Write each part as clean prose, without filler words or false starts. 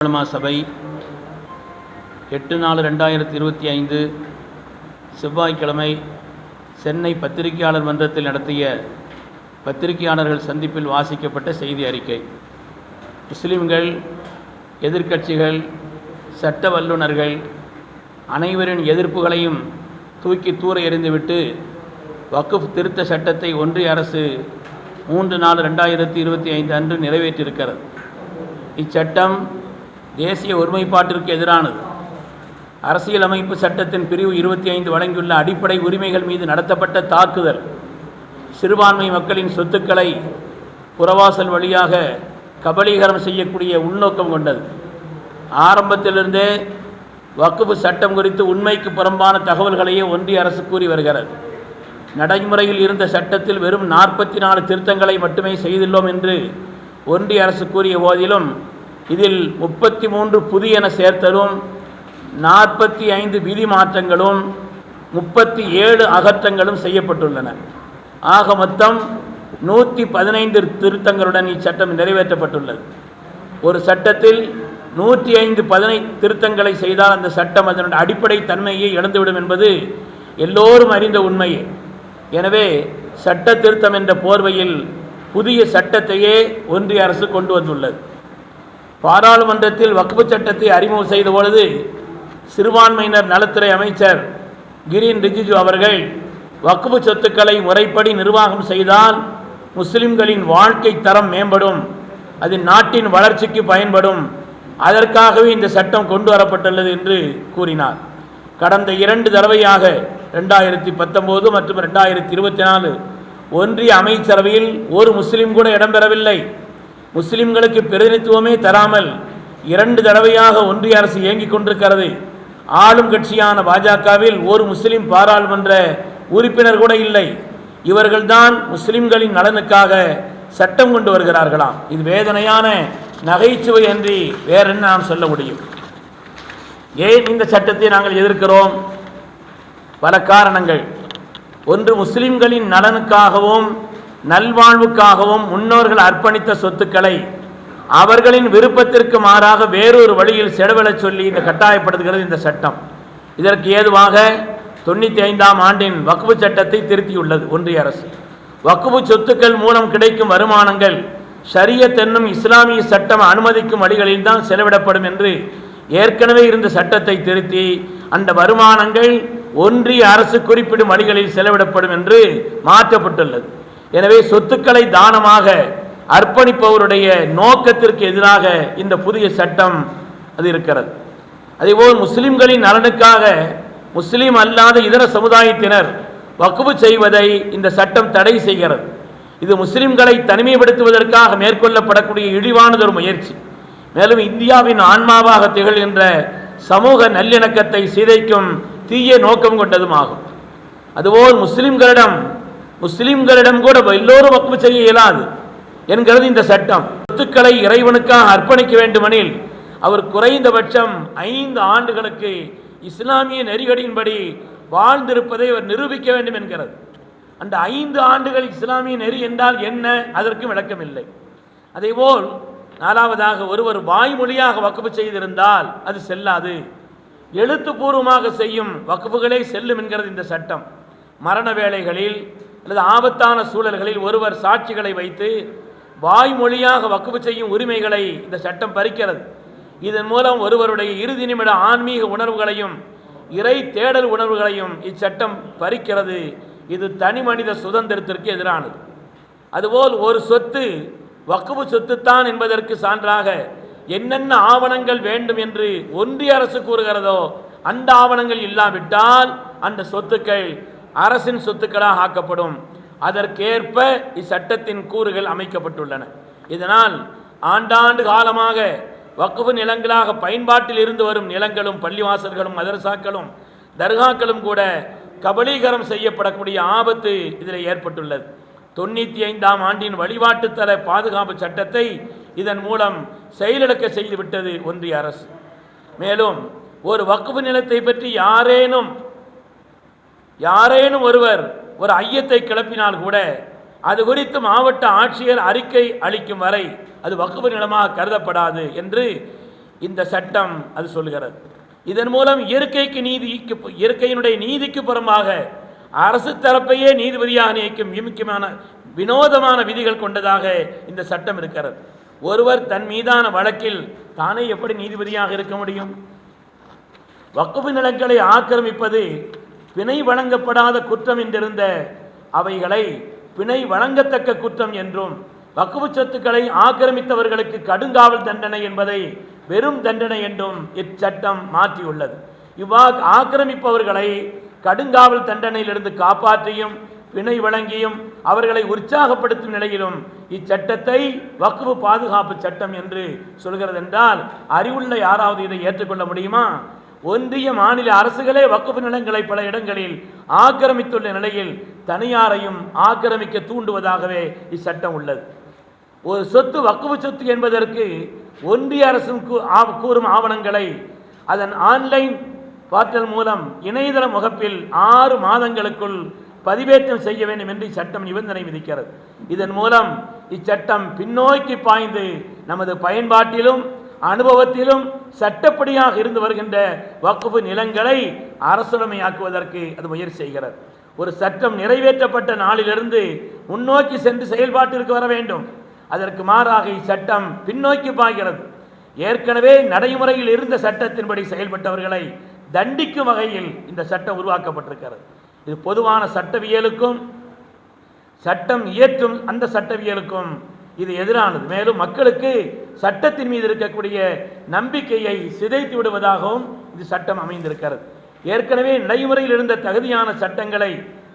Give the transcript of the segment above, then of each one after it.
சபை 8/4/2025 செவ்வாய்க்கிழமை சென்னை பத்திரிகையாளர் மன்றத்தில் நடத்திய பத்திரிகையாளர்கள் சந்திப்பில் வாசிக்கப்பட்ட செய்தி அறிக்கை. முஸ்லிம்கள், எதிர்க்கட்சிகள், சட்ட வல்லுநர்கள் அனைவரின் எதிர்ப்புகளையும் தூக்கி தூர எறிந்துவிட்டு வக்ஃப் திருத்த சட்டத்தை ஒன்றிய அரசு 3/4/2025 அன்று நிறைவேற்றியிருக்கிறது. இச்சட்டம் தேசிய ஒருமைப்பாட்டிற்கு எதிரானது. அரசியலமைப்பு சட்டத்தின் பிரிவு 25 வழங்கியுள்ள அடிப்படை உரிமைகள் மீது நடத்தப்பட்ட தாக்குதல் சிறுபான்மை மக்களின் சொத்துக்களை புறவாசல் வழியாக கபலீகரம் செய்யக்கூடிய உள்நோக்கம் கொண்டது. ஆரம்பத்திலிருந்தே வக்ஃப் சட்டம் குறித்து உண்மைக்கு புறம்பான தகவல்களையே ஒன்றிய அரசு கூறி வருகிறது. நடைமுறையில் இருந்த சட்டத்தில் வெறும் 44 திருத்தங்களை மட்டுமே செய்துள்ளோம் என்று ஒன்றிய அரசு கூறிய போதிலும் இதில் 33 புதியன சேர்த்தலும், 45 விதி மாற்றங்களும், 37 அகற்றங்களும் செய்யப்பட்டுள்ளன. ஆக மொத்தம் 115 திருத்தங்களுடன் இச்சட்டம் நிறைவேற்றப்பட்டுள்ளது. ஒரு சட்டத்தில் 105 திருத்தங்களை செய்தால் அந்த சட்டம் அதனுடைய அடிப்படை தன்மையை இழந்துவிடும் என்பது எல்லோரும் அறிந்த உண்மையே. எனவே சட்ட திருத்தம் என்ற போர்வையில் புதிய சட்டத்தையே ஒன்றிய அரசு கொண்டு வந்துள்ளது. பாராளுமன்றத்தில் வக்ஃப் சட்டத்தை அறிமுகம் செய்த பொழுது சிறுபான்மையினர் நலத்துறை அமைச்சர் கிரீன் ரிஜிஜு அவர்கள் வக்ஃப் சொத்துக்களை முறைப்படி நிர்வாகம் செய்தால் முஸ்லிம்களின் வாழ்க்கை தரம் மேம்படும், அது நாட்டின் வளர்ச்சிக்கு பயன்படும், அதற்காகவே இந்த சட்டம் கொண்டு வரப்பட்டுள்ளது என்று கூறினார். கடந்த 2 தடவையாக 2019 மற்றும் 2024 ஒன்றிய அமைச்சரவையில் ஒரு முஸ்லிம் கூட இடம்பெறவில்லை. முஸ்லிம்களுக்கு பிரதிநிதித்துவமே தராமல் 2 தடவையாக ஒன்றிய அரசு இயங்கிக் கொண்டிருக்கிறது. ஆளும் கட்சியான பாஜகவில் ஒரு முஸ்லிம் பாராளுமன்ற உறுப்பினர் கூட இல்லை. இவர்கள்தான் முஸ்லிம்களின் நலனுக்காக சட்டம் கொண்டு வருகிறார்களாம். இது வேதனையான நகைச்சுவை அன்றி வேறென்ன நாம் சொல்ல முடியும்? ஏன் இந்த சட்டத்தை நாங்கள் எதிர்க்கிறோம்? பல காரணங்கள். ஒன்று, முஸ்லிம்களின் நலனுக்காகவும் நல்வாழ்வுக்காகவும் முன்னோர்கள் அர்ப்பணித்த சொத்துக்களை அவர்களின் விருப்பத்திற்கு மாறாக வேறொரு வழியில் செலவிடச் சொல்லி இந்த கட்டாயப்படுத்துகிறது இந்த சட்டம். இதற்கு ஏதுவாக 95ஆம் ஆண்டின் வக்ஃப் சட்டத்தை திருத்தியுள்ளது ஒன்றிய அரசு. வக்ஃப் சொத்துக்கள் மூலம் கிடைக்கும் வருமானங்கள் ஷரியத் என்னும் இஸ்லாமிய சட்டம் அனுமதிக்கும் வழிகளில் தான் செலவிடப்படும் என்று ஏற்கனவே இருந்த சட்டத்தை திருத்தி அந்த வருமானங்கள் ஒன்றிய அரசு குறிப்பிடும் வழிகளில் செலவிடப்படும் என்று மாற்றப்பட்டுள்ளது. எனவே சொத்துக்களை தானமாக அர்ப்பணிப்பவருடைய நோக்கத்திற்கு எதிராக இந்த புதிய சட்டம் அது இருக்கிறது. அதேபோல் முஸ்லிம்களின் நலனுக்காக முஸ்லீம் அல்லாத இதர சமுதாயத்தினர் வக்ஃப் செய்வதை இந்த சட்டம் தடை செய்கிறது. இது முஸ்லிம்களை தனிமைப்படுத்துவதற்காக மேற்கொள்ளப்படக்கூடிய இழிவானதொரு முயற்சி. மேலும் இந்தியாவின் ஆன்மாவாக திகழ்கின்ற சமூக நல்லிணக்கத்தை சிதைக்கும் தீய நோக்கம் கொண்டதும் ஆகும். அதுபோல் முஸ்லிம்களிடம் கூட எல்லோரும் வக்ஃப் செய்ய இயலாது என்கிறது இந்த சட்டம். சொத்துக்களை இறைவனுக்காக அர்ப்பணிக்க வேண்டுமெனில் அவர் குறைந்தபட்சம் 5 ஆண்டுகளுக்கு இஸ்லாமிய நெறிகளின்படி வாழ்ந்திருப்பதை அவர் நிரூபிக்க வேண்டும் என்கிறது. அந்த 5 ஆண்டுகள் இஸ்லாமிய நெறி என்றால் என்ன, அதற்கு விளக்கம் இல்லை. அதேபோல் 4வதாக, ஒருவர் வாய்மொழியாக வக்ஃப் செய்திருந்தால் அது செல்லாது. எழுத்துப்பூர்வமாக செய்யும் வக்ஃபுகளே செல்லும் என்கிறது இந்த சட்டம். மரண வேளைகளில் அல்லது ஆபத்தான சூழல்களில் ஒருவர் சாட்சிகளை வைத்து வாய்மொழியாக வக்ஃப் செய்யும் உரிமைகளை இந்த சட்டம் பறிக்கிறது. இதன் மூலம் ஒருவருடைய இறுதி நிமிட ஆன்மீக உணர்வுகளையும் இறை தேடல் உணர்வுகளையும் இச்சட்டம் பறிக்கிறது. இது தனி மனித சுதந்திரத்திற்கு எதிரானது. அதுபோல் ஒரு சொத்து வக்ஃப் சொத்துத்தான் என்பதற்கு சான்றாக என்னென்ன ஆவணங்கள் வேண்டும் என்று ஒன்றிய அரசு கூறுகிறதோ அந்த ஆவணங்கள் இல்லாவிட்டால் அந்த சொத்துக்கள் அரசின் சொத்துக்களாக ஆக்கப்படும். அதற்கேற்ப இச்சட்டத்தின் கூறுகள் அமைக்கப்பட்டுள்ளன. இதனால் ஆண்டாண்டு காலமாக வக்ஃப் நிலங்களாக பயன்பாட்டில் இருந்து வரும் நிலங்களும் பள்ளிவாசல்களும் மதரசாக்களும் தர்காக்களும் கூட கபலீகரம் செய்யப்படக்கூடிய ஆபத்து இதில் ஏற்பட்டுள்ளது. 95ஆம் ஆண்டின் வழிபாட்டுத்தல பாதுகாப்பு சட்டத்தை இதன் மூலம் செயலிழக்க செய்துவிட்டது ஒன்றிய அரசு. மேலும் ஒரு வக்ஃப் நிலத்தை பற்றி யாரேனும் ஒருவர் ஒரு ஐயத்தை கிளப்பினால் கூட அது குறித்து மாவட்ட ஆட்சியர் அறிக்கை அளிக்கும் வரை அது வக்ஃப் நிலமாக கருதப்படாது என்று இந்த சட்டம் அது சொல்லுகிறது. இதன் மூலம் இயற்கையினுடைய நீதிக்கு புறமாக அரசு தரப்பையே நீதிபதியாக நியமிக்கும் முக்கியமான வினோதமான விதிகள் கொண்டதாக இந்த சட்டம் இருக்கிறது. ஒருவர் தன் மீதான வழக்கில் தானே எப்படி நீதிபதியாக இருக்க முடியும்? வக்ஃபு நிலங்களை ஆக்கிரமிப்பது பிணை வழங்கப்படாத குற்றம் என்றிருந்த அவைகளை பிணை வழங்கத்தக்க குற்றம் என்றும், வக்ஃபு சொத்துக்களை ஆக்கிரமித்தவர்களுக்கு கடுங்காவல் தண்டனை என்பதை வெறும் தண்டனை என்றும் இச்சட்டம் மாற்றியுள்ளது. இவ்வாறு ஆக்கிரமிப்பவர்களை கடுங்காவல் தண்டனையிலிருந்து காப்பாற்றியும் பிணை வழங்கியும் அவர்களை உற்சாகப்படுத்தும் நிலையிலும் இச்சட்டத்தை வக்ஃபு பாதுகாப்பு சட்டம் என்று சொல்கிறது என்றால் அறிவுள்ள யாராவது இதை ஏற்றுக்கொள்ள முடியுமா? ஒன்றிய மாநில அரசுகளே வக்ஃபு நிலங்களை பல இடங்களில் ஆக்கிரமித்துள்ள நிலையில் தனியாரையும் ஆக்கிரமிக்க தூண்டுவதாகவே இச்சட்டம் உள்ளது. ஒரு சொத்து வக்ஃபு சொத்து என்பதற்கு ஒன்றிய அரசு கூறும் ஆவணங்களை அதன் ஆன்லைன் போர்ட்டல் மூலம் இணையதள முகப்பில் 6 மாதங்களுக்குள் பதிவேற்றம் செய்ய வேண்டும் என்று இச்சட்டம் நிபந்தனை விதிக்கிறது. இதன் மூலம் இச்சட்டம் பின்னோக்கி பாய்ந்து நமது பயன்பாட்டிலும் அனுபவத்திலும் சட்டப்படியாக இருந்து வருகின்ற வக்ஃபு நிலங்களை அரசுடைமையாக்குவதற்கு அது முயற்சி செய்கிறது. ஒரு சட்டம் நிறைவேற்றப்பட்ட நாளிலிருந்து முன்னோக்கி சென்று செயல்பாட்டிற்கு வர வேண்டும். அதற்கு மாறாக இச்சட்டம் பின்னோக்கி பாய்கிறது. ஏற்கனவே நடைமுறையில் இருந்த சட்டத்தின்படி செயல்பட்டவர்களை தண்டிக்கும் வகையில் இந்த சட்டம் உருவாக்கப்பட்டிருக்கிறது. இது பொதுவான சட்டவியலுக்கும் சட்டம் இயற்றும் அந்த சட்டவியலுக்கும் இது எதிரானது. மேலும் மக்களுக்கு சட்டத்தின் மீது இருக்கக்கூடிய நம்பிக்கையை சிதைத்து விடுவதாகவும் இது சட்டம் அமைந்திருக்கிறது. ஏற்கனவே நடைமுறையில் இருந்த தகுதியான சட்டங்களை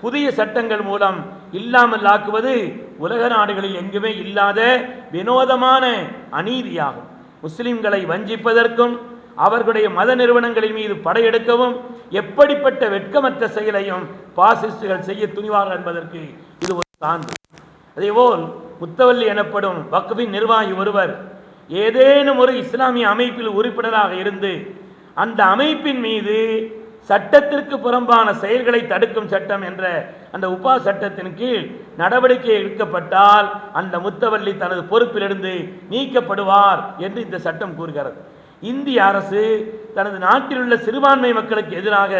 புதிய சட்டங்கள் மூலம் இல்லாமல் ஆக்குவது உலக நாடுகளில் எங்குமே இல்லாத வினோதமான அநீதியாகும். முஸ்லிம்களை வஞ்சிப்பதற்கும் அவர்களுடைய மத நிறுவனங்களின் மீது படையெடுக்கவும் எப்படிப்பட்ட வெட்கமற்ற செயலையும் பாசிஸ்டுகள் செய்ய துணிவார்கள் என்பதற்கு இது ஒரு சான்று. அதேபோல் முத்தவல்லி எனப்படும் வக்ஃபின் நிர்வாகி ஒருவர் ஏதேனும் ஒரு இஸ்லாமிய அமைப்பில் உறுப்பினராக இருந்து அந்த அமைப்பின் மீது சட்டத்திற்கு புறம்பான செயல்களை தடுக்கும் சட்டம் என்ற அந்த உபா சட்டத்தின் கீழ் நடவடிக்கை எடுக்கப்பட்டால் அந்த முத்தவல்லி தனது பொறுப்பிலிருந்து நீக்கப்படுவார் என்று இந்த சட்டம் கூறுகிறது. இந்திய அரசு தனது நாட்டில் உள்ள சிறுபான்மை மக்களுக்கு எதிராக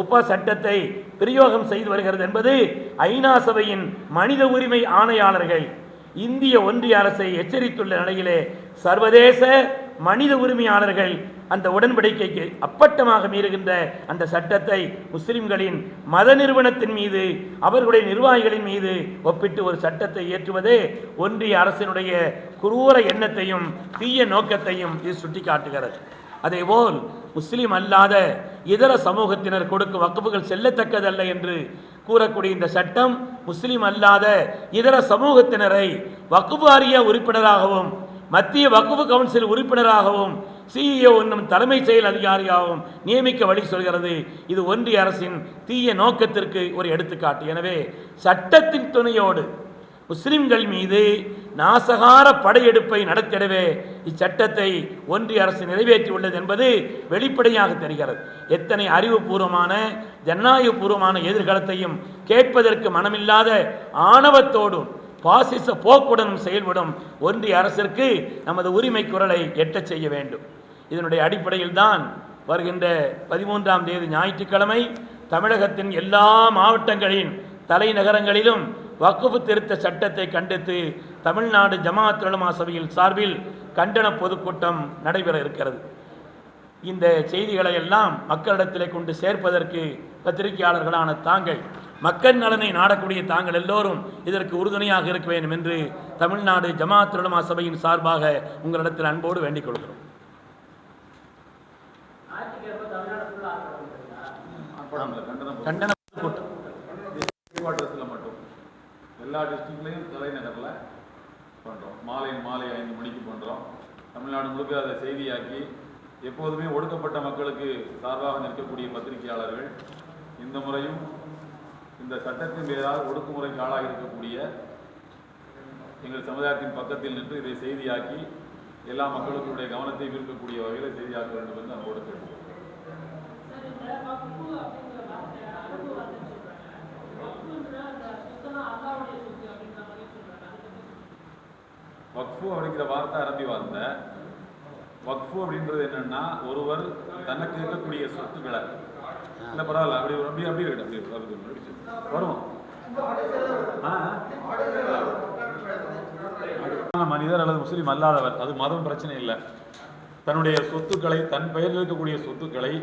உபா சட்டத்தை பிரயோகம் செய்து வருகிறது என்பது ஐநா சபையின் மனித உரிமை ஆணையாளர்கள் இந்திய ஒன்றிய அரசை எச்சரித்துள்ள நிலையிலே சர்வதேச மனித உரிமையாளர்கள் அந்த உடன்படிக்கைக்கு அப்பட்டமாக மீறுகின்ற அந்த சட்டத்தை முஸ்லிம்களின் மத நிறுவனத்தின் மீது அவர்களுடைய நிர்வாகிகளின் மீது ஒப்பிட்டு ஒரு சட்டத்தை இயற்றுவதே ஒன்றிய அரசினுடைய குரூர எண்ணத்தையும் தீய நோக்கத்தையும் இது சுட்டிக்காட்டுகிறது. அதேபோல் முஸ்லிம் அல்லாத இதர சமூகத்தினர் கொடுக்கும் வக்ஃபுகள் செல்லத்தக்கதல்ல என்று கூறக்கூடிய இந்த சட்டம் முஸ்லிம் அல்லாத இதர சமூகத்தினரை வக்ஃபு வாரிய உறுப்பினராகவும் மத்திய வக்ஃபு கவுன்சில் உறுப்பினராகவும் சிஇஓ என்னும் தலைமை செயல் அதிகாரியாகவும் நியமிக்க வழி சொல்கிறது. இது ஒன்றிய அரசின் தீய நோக்கத்திற்கு ஒரு எடுத்துக்காட்டு. எனவே சட்டத்தின் துணையோடு முஸ்லிம்கள் மீது நாசகார படையெடுப்பை நடத்திடவே இச்சட்டத்தை ஒன்றிய அரசு நிறைவேற்றியுள்ளது என்பது வெளிப்படையாக தெரிகிறது. எத்தனை அறிவுபூர்வமான ஜனநாயகபூர்வமான எதிர்காலத்தையும் கேட்பதற்கு மனமில்லாத ஆணவத்தோடும் பாசிச போக்குடனும் செயல்படும் ஒன்றிய அரசிற்கு நமது உரிமை குரலை எட்டச் செய்ய வேண்டும். இதனுடைய அடிப்படையில் தான் வருகின்ற 13ஆம் தேதி ஞாயிற்றுக்கிழமை தமிழகத்தின் எல்லா மாவட்டங்களின் தலைநகரங்களிலும் வக்ஃபு திருத்த சட்டத்தை கண்டித்து தமிழ்நாடு ஜமாஅத் உலமா சபையில் சார்பில் கண்டன பொதுக்கூட்டம் நடைபெற இருக்கிறது. இந்த செய்திகளை எல்லாம் மக்களிடத்திலே கொண்டு சேர்ப்பதற்கு பத்திரிகையாளர்களான தாங்கள், மக்கள் நலனை நாடக்கூடிய தாங்கள் எல்லோரும் இதற்கு உறுதுணையாக இருக்க வேண்டும் என்று தமிழ்நாடு ஜமாஅத் உலமா சபையின் சார்பாக உங்களிடத்தில் அன்போடு வேண்டிக் கொள்கிறோம். கண்டன கூட்டம் மட்டும் எல்லா டிஸ்ட்ரிக்ட்லையும் தலைநகரில் பண்ணுறோம். மாலை 5 மணிக்கு பண்ணுறோம். தமிழ்நாடு முழுக்க அதை செய்தியாக்கி எப்போதுமே ஒடுக்கப்பட்ட மக்களுக்கு சார்பாக நிற்கக்கூடிய பத்திரிகையாளர்கள் இந்த முறையும் இந்த சட்டத்தின் மீதால் ஒடுக்குமுறைக்கு ஆளாக இருக்கக்கூடிய எங்கள் சமுதாயத்தின் பக்கத்தில் நின்று இதை செய்தியாக்கி எல்லா மக்களுடைய கவனத்தை ஈர்க்கக்கூடிய வகையில் செய்தியாக்க வேண்டும் என்று நான் கொடுக்கிறேன். வக்ஃபு அப்படிங்கிற வார்த்தை அரபி வார்த்தை. வக்ஃபு அப்படின்றது என்னன்னா ஒருவர் தனக்கு இருக்கக்கூடிய சொத்துக்களை இல்லை பரவாயில்ல அப்படி அப்படி அப்படி அப்படி வரும் மனிதர் அல்லது முஸ்லீம் அல்லாதவர், அது மதம் பிரச்சனை இல்லை, தன்னுடைய சொத்துக்களை தன் பெயரில் இருக்கக்கூடிய சொத்துக்களை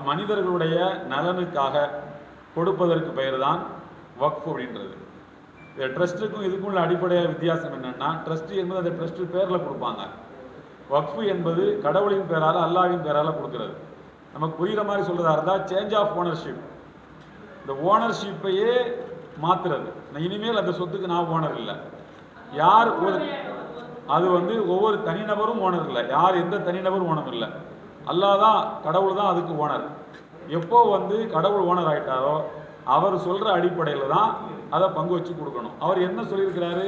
மனிதர்களுடைய நலனுக்காக கொடுப்பதற்கு பெயர் தான் வக்ஃப் அப்படின்றது. ட்ரஸ்ட்டுக்கும் இதுக்கும் உள்ள அடிப்படையான வித்தியாசம் என்னன்னா, ட்ரஸ்ட் என்பது அந்த ட்ரஸ்ட் பேரில் கொடுப்பாங்க, வக்ஃப் என்பது கடவுளின் பேரால் அல்லாஹ்வின் பேரால் கொடுக்கிறது. நமக்கு புரிகிற மாதிரி சொல்றதா இருந்தால் சேஞ்ச் ஆஃப் ஓனர்ஷிப், இந்த ஓனர்ஷிப்பையே மாற்றுறது. இனிமேல் அந்த சொத்துக்கு நான் ஓனர் இல்லை, யார் ஒரு அது ஒவ்வொரு தனிநபரும் ஓனர் இல்லை, யார் எந்த தனிநபரும் ஓனர் இல்லை, அல்லாஹ் தான் கடவுள் தான் அதுக்கு ஓனர். எப்போ கடவுள் ஓனர் ஆகிட்டாரோ அவர் சொல்கிற அடிப்படையில் தான் அதை பங்கு வச்சு கொடுக்கணும். அவர் என்ன சொல்லியிருக்கிறாரு,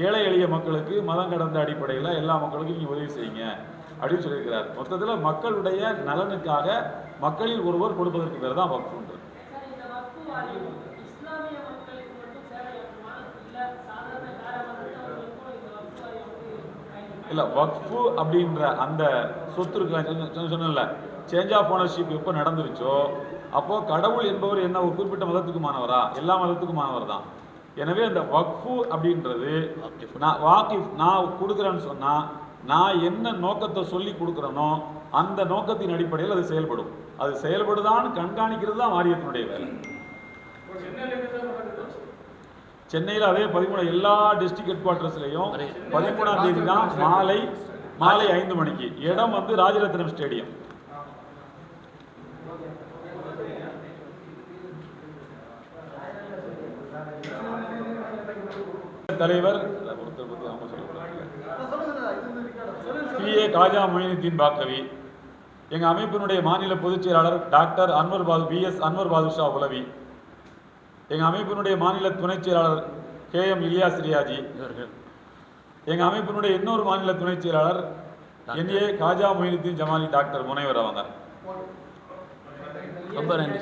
ஏழை எளிய மக்களுக்கு மதம் கடந்த அடிப்படையில் எல்லா மக்களுக்கும் நீங்கள் உதவி செய்யுங்க அப்படின்னு சொல்லியிருக்கிறார். மொத்தத்தில் மக்களுடைய நலனுக்காக மக்களில் ஒருவர் கொடுப்பதற்கு பேர் தான் வக்ஃபுன்றது. இல்லை, வக்ஃபு அப்படின்ற அந்த சொத்து இருக்கு சொன்னல, சேஞ்ச் ஆஃப் ஓனர்ஷிப் எப்போ நடந்துருச்சோ அப்போது கடவுள் என்பவர் என்ன ஒரு குறிப்பிட்ட மதத்துக்கு மாணவரா, எல்லா மதத்துக்கும் மாணவர் தான். எனவே அந்த வக்ஃபு அப்படின்றது நான் கொடுக்குறேன்னு சொன்னால் நான் என்ன நோக்கத்தை சொல்லி கொடுக்குறேனோ அந்த நோக்கத்தின் அடிப்படையில் அது செயல்படும். அது செயல்படுதான்னு கண்காணிக்கிறது தான் வாரியத்தினுடைய வேலை. சென்னையில் அதே 13 எல்லா டிஸ்ட்ரிக்ட் ஹெட் குவார்ட்டர்ஸ்லையும் 13ஆம் தேதி தான் மாலை 5 மணிக்கு. இடம் ராஜரத்னம் ஸ்டேடியம். தலைவர் PA காஜா மொயினுத்தீன் பாக்கவி, எங்கள் அமைப்பினுடைய மாநில பொதுச் செயலாளர் டாக்டர் BS அன்வர் பாதுஷா உலவி, எங்கள் அமைப்பினுடைய மாநில துணைச் செயலாளர் KM இலியாஸ் ரியாஜி, எங்கள் அமைப்பினுடைய இன்னொரு மாநில துணைச் செயலாளர் NA காஜா மொயினுத்தீன் ஜமாலி டாக்டர் முனைவர் அவங்க. ரொம்ப நன்றி.